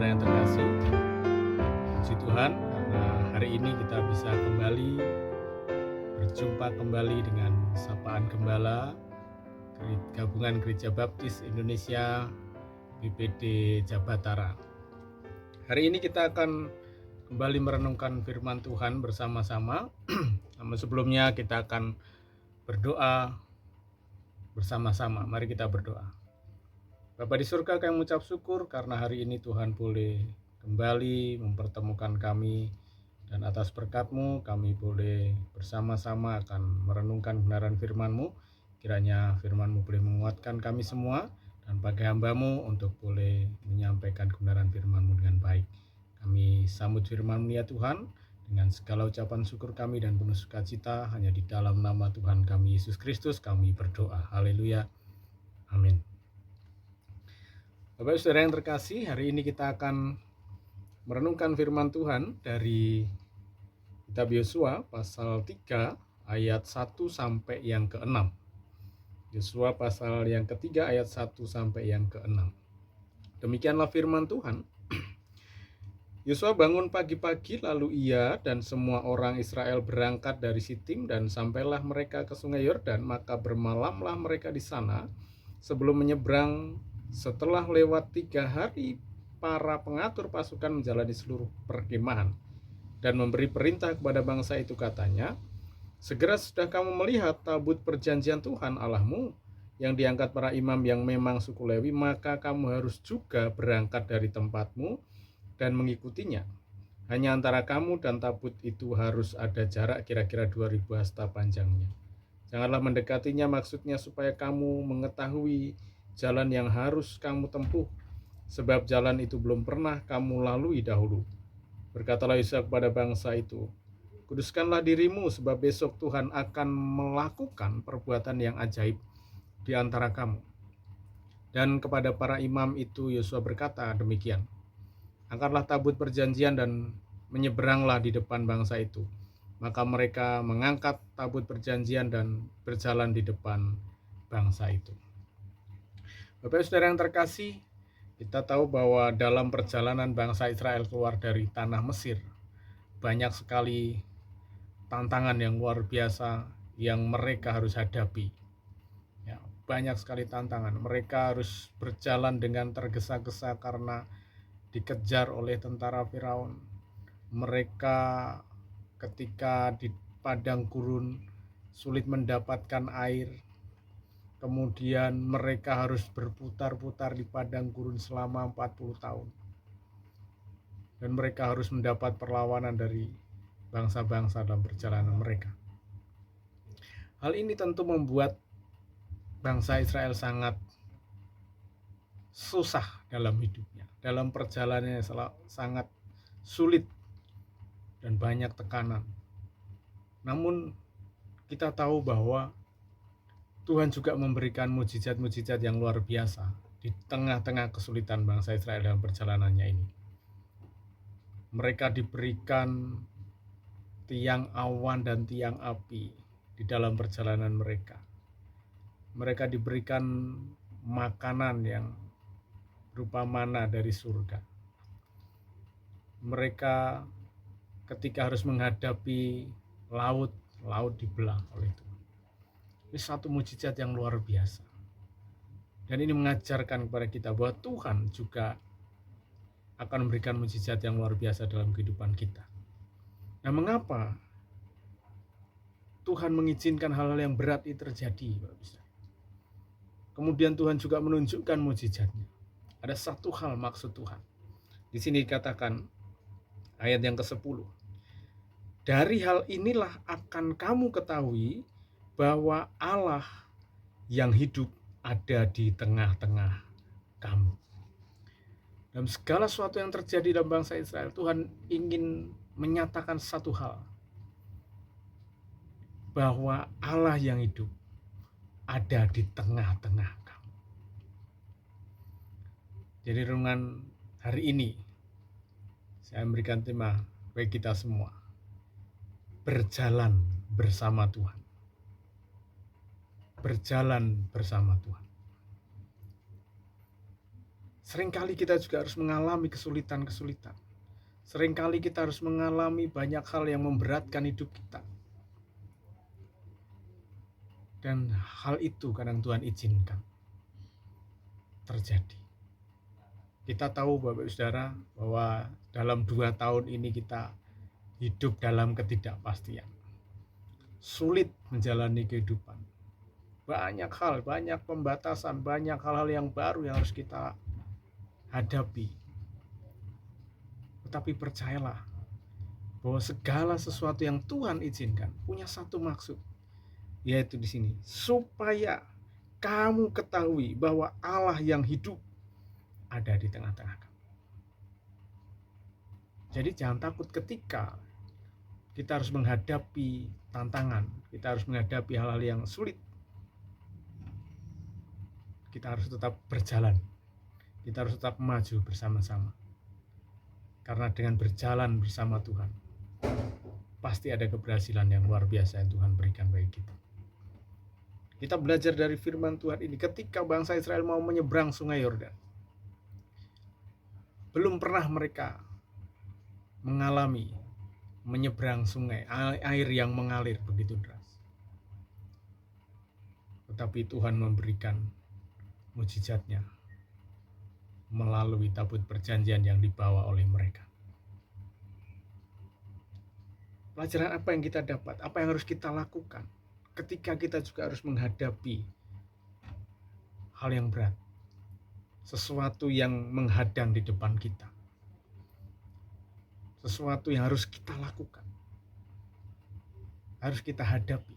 saudara yang terkasih, puji Tuhan karena hari ini kita bisa berjumpa kembali dengan Sapaan Gembala Gabungan Gereja Baptis Indonesia BPD Jabatara. Hari ini kita akan kembali merenungkan firman Tuhan bersama-sama. Namun sebelumnya kita akan berdoa bersama-sama. Mari kita berdoa. Bapa di surga, kami mengucap syukur karena hari ini Tuhan boleh kembali mempertemukan kami, dan atas berkat-Mu kami boleh bersama-sama akan merenungkan kebenaran firman-Mu. Kiranya firman-Mu boleh menguatkan kami semua dan pakai hamba-Mu untuk boleh menyampaikan kebenaran firman-Mu dengan baik. Kami sambut firman-Mu ya Tuhan, dengan segala ucapan syukur kami dan penuh sukacita, hanya di dalam nama Tuhan kami Yesus Kristus kami berdoa. Haleluya. Amin. Bapak Saudara yang terkasih, hari ini kita akan merenungkan firman Tuhan dari kitab Yosua pasal 3 ayat 1 sampai yang ke-6. Yosua pasal yang ketiga ayat 1 sampai yang ke-6. Demikianlah firman Tuhan. Yosua bangun pagi-pagi, lalu ia dan semua orang Israel berangkat dari Sitim dan sampailah mereka ke sungai Yordan, maka bermalamlah mereka di sana sebelum menyeberang. Setelah lewat 3 hari, para pengatur pasukan menjalani seluruh perkemahan dan memberi perintah kepada bangsa itu, katanya, segera sudah kamu melihat tabut perjanjian Tuhan Allahmu yang diangkat para imam yang memang suku Lewi, maka kamu harus juga berangkat dari tempatmu dan mengikutinya. Hanya antara kamu dan tabut itu harus ada jarak kira-kira 2000 hasta panjangnya. Janganlah mendekatinya, maksudnya supaya kamu mengetahui jalan yang harus kamu tempuh, sebab jalan itu belum pernah kamu lalui dahulu. Berkatalah Yosua kepada bangsa itu, kuduskanlah dirimu, sebab besok Tuhan akan melakukan perbuatan yang ajaib di antara kamu. Dan kepada para imam itu Yosua berkata demikian, angkatlah tabut perjanjian dan menyeberanglah di depan bangsa itu. Maka mereka mengangkat tabut perjanjian dan berjalan di depan bangsa itu. Bapak Saudara yang terkasih, kita tahu bahwa dalam perjalanan bangsa Israel keluar dari tanah Mesir, banyak sekali tantangan yang luar biasa yang mereka harus hadapi. Ya, banyak sekali tantangan. Mereka harus berjalan dengan tergesa-gesa karena dikejar oleh tentara Firaun. Mereka ketika di padang gurun sulit mendapatkan air. Kemudian mereka harus berputar-putar di padang gurun selama 40 tahun. Dan mereka harus mendapat perlawanan dari bangsa-bangsa dalam perjalanan mereka. Hal ini tentu membuat bangsa Israel sangat susah dalam hidupnya. Dalam perjalanannya sangat sulit dan banyak tekanan. Namun kita tahu bahwa Tuhan juga memberikan mujizat-mujizat yang luar biasa di tengah-tengah kesulitan bangsa Israel dalam perjalanannya ini. Mereka diberikan tiang awan dan tiang api di dalam perjalanan mereka. Mereka diberikan makanan yang berupa mana dari surga. Mereka ketika harus menghadapi laut dibelah oleh Tuhan. Ini satu mujizat yang luar biasa. Dan ini mengajarkan kepada kita bahwa Tuhan juga akan memberikan mujizat yang luar biasa dalam kehidupan kita. Nah, mengapa Tuhan mengizinkan hal-hal yang berat itu terjadi, Bapak Ibu? Kemudian Tuhan juga menunjukkan mujizatnya. Ada satu hal maksud Tuhan. Di sini dikatakan ayat yang ke-10. Dari hal inilah akan kamu ketahui bahwa Allah yang hidup ada di tengah-tengah kamu. Dalam segala sesuatu yang terjadi dalam bangsa Israel, Tuhan ingin menyatakan satu hal, bahwa Allah yang hidup ada di tengah-tengah kamu. Jadi renungan hari ini saya memberikan tema bagi kita semua, berjalan bersama Tuhan. Berjalan bersama Tuhan. Seringkali kita juga harus mengalami kesulitan-kesulitan. Seringkali kita harus mengalami banyak hal yang memberatkan hidup kita. Dan hal itu kadang Tuhan izinkan terjadi. Kita tahu Bapak Saudara bahwa dalam 2 tahun ini kita hidup dalam ketidakpastian. Sulit menjalani kehidupan. Banyak hal, banyak pembatasan, banyak hal-hal yang baru yang harus kita hadapi. Tetapi percayalah bahwa segala sesuatu yang Tuhan izinkan punya satu maksud, yaitu di sini supaya kamu ketahui bahwa Allah yang hidup ada di tengah-tengah kamu. Jadi jangan takut ketika kita harus menghadapi tantangan, kita harus menghadapi hal-hal yang sulit. Kita harus tetap berjalan, kita harus tetap maju bersama-sama. Karena dengan berjalan bersama Tuhan, pasti ada keberhasilan yang luar biasa yang Tuhan berikan bagi kita. Kita belajar dari firman Tuhan ini ketika bangsa Israel mau menyeberang sungai Yordan. Belum pernah mereka mengalami menyeberang sungai, air yang mengalir begitu deras. Tetapi Tuhan memberikan mujizatnya melalui tabut perjanjian yang dibawa oleh mereka. Pelajaran apa yang kita dapat? Apa yang harus kita lakukan ketika kita juga harus menghadapi hal yang berat, sesuatu yang menghadang di depan kita, sesuatu yang harus kita lakukan, harus kita hadapi.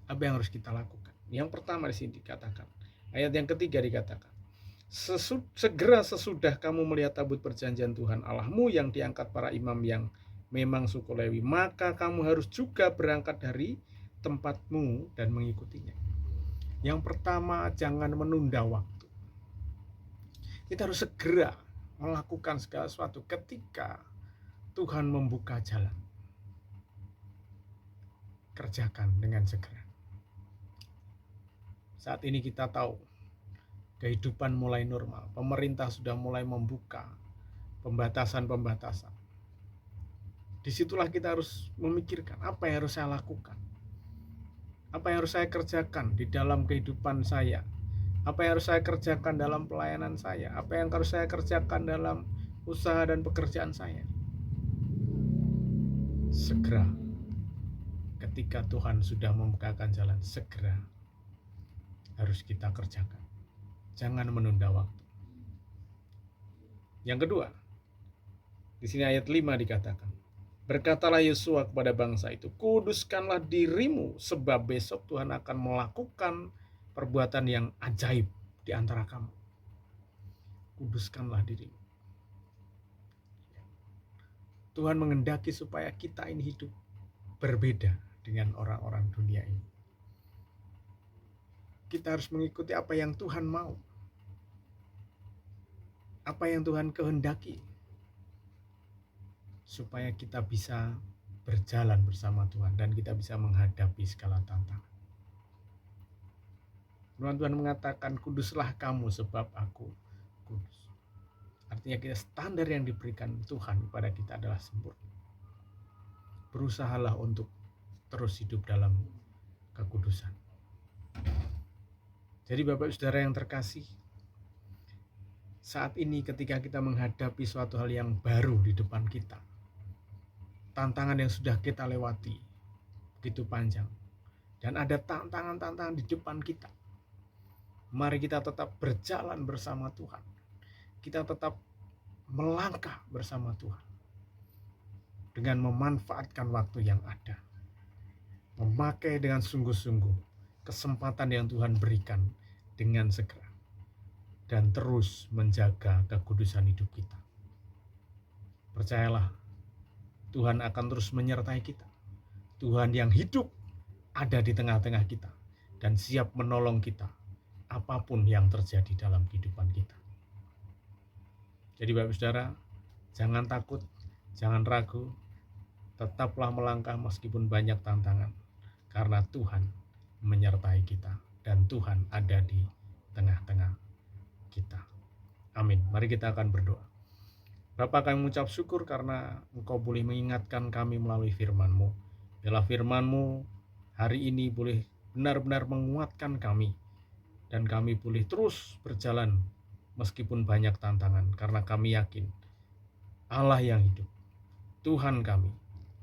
Apa yang harus kita lakukan? Yang pertama di sini dikatakan, ayat yang ketiga dikatakan, segera sesudah kamu melihat tabut perjanjian Tuhan Allahmu yang diangkat para imam yang memang suku Lewi, maka kamu harus juga berangkat dari tempatmu dan mengikutinya. Yang pertama, jangan menunda waktu. Kita harus segera melakukan segala sesuatu ketika Tuhan membuka jalan. Kerjakan dengan segera. Saat ini kita tahu kehidupan mulai normal, pemerintah sudah mulai membuka pembatasan-pembatasan. Disitulah kita harus memikirkan apa yang harus saya lakukan, apa yang harus saya kerjakan di dalam kehidupan saya, apa yang harus saya kerjakan dalam pelayanan saya, apa yang harus saya kerjakan dalam usaha dan pekerjaan saya. Segera, ketika Tuhan sudah membukakan jalan, segera harus kita kerjakan. Jangan menunda waktu. Yang kedua, di sini ayat 5 dikatakan, berkatalah Yosua kepada bangsa itu, kuduskanlah dirimu sebab besok Tuhan akan melakukan perbuatan yang ajaib di antara kamu. Kuduskanlah dirimu. Tuhan menghendaki supaya kita ini hidup berbeda dengan orang-orang dunia ini. Kita harus mengikuti apa yang Tuhan mau, apa yang Tuhan kehendaki, supaya kita bisa berjalan bersama Tuhan dan kita bisa menghadapi segala tantangan. Tuhan mengatakan, kuduslah kamu sebab aku kudus. Artinya kita standar yang diberikan Tuhan kepada kita adalah sempurna. Berusahalah untuk terus hidup dalam kekudusan. Jadi Bapak Saudara yang terkasih, saat ini ketika kita menghadapi suatu hal yang baru di depan kita, tantangan yang sudah kita lewati begitu panjang, dan ada tantangan-tantangan di depan kita, mari kita tetap berjalan bersama Tuhan. Kita tetap melangkah bersama Tuhan dengan memanfaatkan waktu yang ada, memakai dengan sungguh-sungguh kesempatan yang Tuhan berikan dengan segera, dan terus menjaga kekudusan hidup kita. Percayalah, Tuhan akan terus menyertai kita. Tuhan yang hidup ada di tengah-tengah kita dan siap menolong kita apapun yang terjadi dalam kehidupan kita. Jadi Bapak Saudara, jangan takut, jangan ragu, tetaplah melangkah meskipun banyak tantangan, karena Tuhan menyertai kita dan Tuhan ada di tengah-tengah kita. Amin. Mari kita akan berdoa. Bapa, kami mengucap syukur karena Engkau boleh mengingatkan kami melalui firman-Mu. Biarlah firman-Mu hari ini boleh benar-benar menguatkan kami, dan kami boleh terus berjalan meskipun banyak tantangan, karena kami yakin Allah yang hidup, Tuhan kami,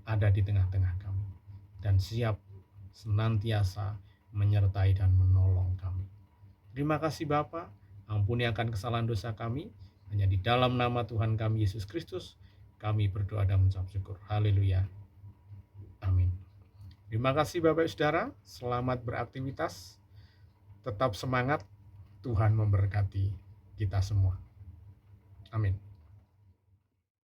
ada di tengah-tengah kami dan siap senantiasa menyertai dan menolong kami. Terima kasih Bapa, ampuni akan kesalahan dosa kami. Hanya di dalam nama Tuhan kami Yesus Kristus kami berdoa dan mengucap syukur. Haleluya. Amin. Terima kasih Bapak Saudara, selamat beraktivitas. Tetap semangat, Tuhan memberkati kita semua. Amin.